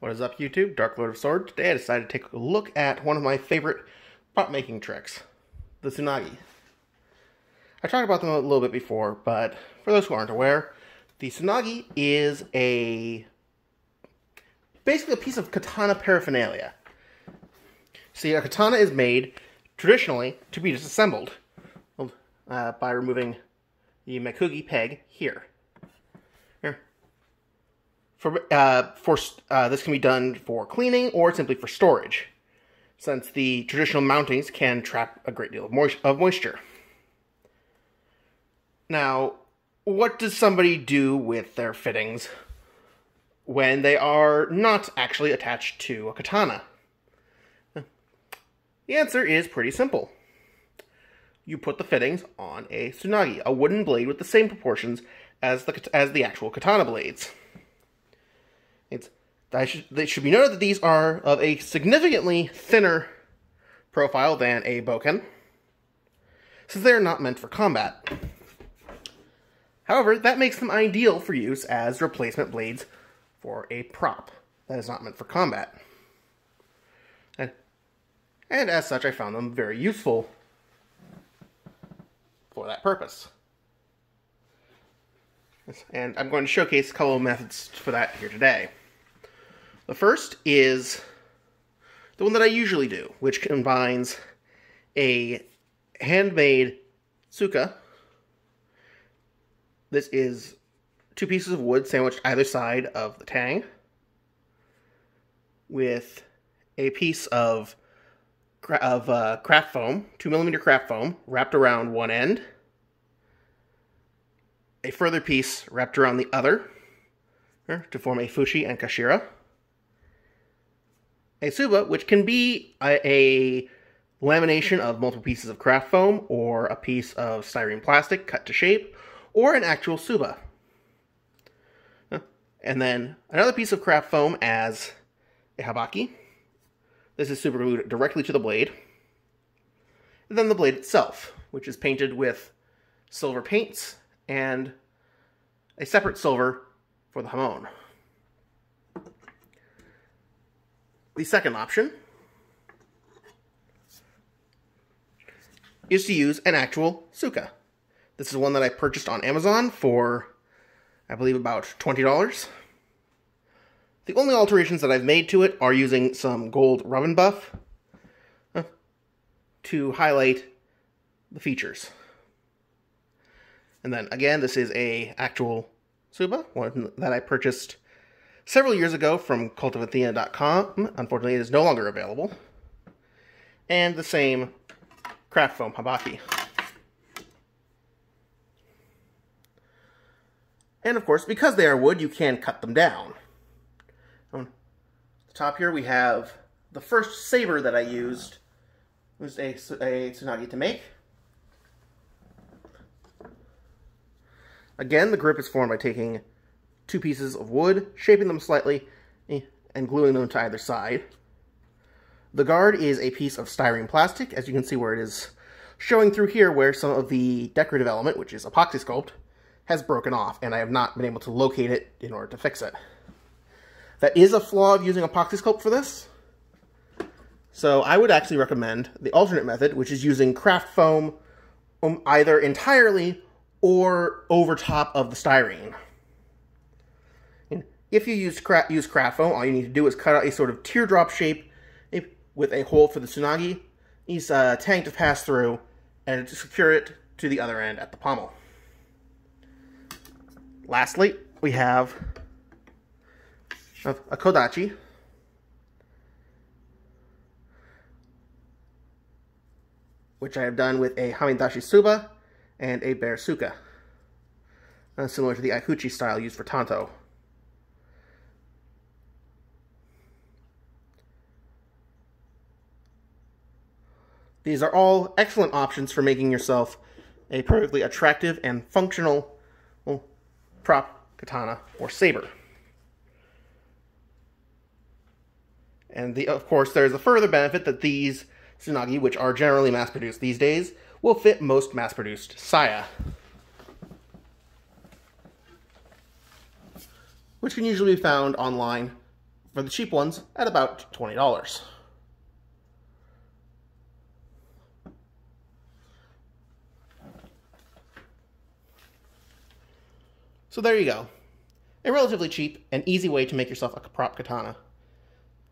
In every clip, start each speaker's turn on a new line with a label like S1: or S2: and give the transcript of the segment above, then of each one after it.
S1: What is up, YouTube? Dark Lord of Swords. Today I decided to take a look at one of my favorite prop making tricks, the tsunagi. I talked about them a little bit before, but for those who aren't aware, the tsunagi is basically a piece of katana paraphernalia. See, a katana is made traditionally to be disassembled by removing the mekugi peg here. This can be done for cleaning or simply for storage, since the traditional mountings can trap a great deal of moisture. Now, what does somebody do with their fittings when they are not actually attached to a katana? The answer is pretty simple. You put the fittings on a tsunagi, a wooden blade with the same proportions as the actual katana blades. It should be noted that these are of a significantly thinner profile than a bokken, since they are not meant for combat. However, that makes them ideal for use as replacement blades for a prop that is not meant for combat. And as such, I found them very useful for that purpose. And I'm going to showcase a couple of methods for that here today. The first is the one that I usually do, which combines a handmade tsuka. This is 2 pieces of wood sandwiched either side of the tang, with a piece of craft foam, 2mm craft foam, wrapped around one end, a further piece wrapped around the other to form a fushi and kashira, a tsuba, which can be a lamination of multiple pieces of craft foam, or a piece of styrene plastic cut to shape, or an actual tsuba. And then another piece of craft foam as a habaki. This is super glued directly to the blade. And then the blade itself, which is painted with silver paints and a separate silver for the hamon. The second option is to use an actual tsuka. This is one that I purchased on Amazon for, I believe, about $20. The only alterations that I've made to it are using some gold rub and buff to highlight the features. And then, again, this is an actual tsuba, one that I purchased several years ago from cultivathena.com. Unfortunately, it is no longer available. And the same craft foam habaki. And of course, because they are wood, you can cut them down. On the top here, we have the first saber that I used. It was a tsunagi to make. Again, the grip is formed by taking 2 pieces of wood, shaping them slightly, and gluing them to either side. The guard is a piece of styrene plastic, as you can see where it is showing through here, where some of the decorative element, which is epoxy sculpt, has broken off, and I have not been able to locate it in order to fix it. That is a flaw of using epoxy sculpt for this. So I would actually recommend the alternate method, which is using craft foam either entirely or over top of the styrene. If you use craft foam, all you need to do is cut out a sort of teardrop shape with a hole for the tsunagi, use a tank to pass through, and to secure it to the other end at the pommel. Lastly, we have a kodachi, which I have done with a hamidashi tsuba and a bear tsuka, similar to the ikuchi style used for tanto. These are all excellent options for making yourself a perfectly attractive and functional prop, katana, or saber. And of course, there's a further benefit that these tsunagi, which are generally mass-produced these days, will fit most mass-produced saya, which can usually be found online for the cheap ones at about $20. So there you go. A relatively cheap and easy way to make yourself a prop katana.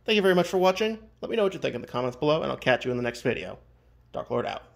S1: Thank you very much for watching. Let me know what you think in the comments below, and I'll catch you in the next video. Dark Lord out.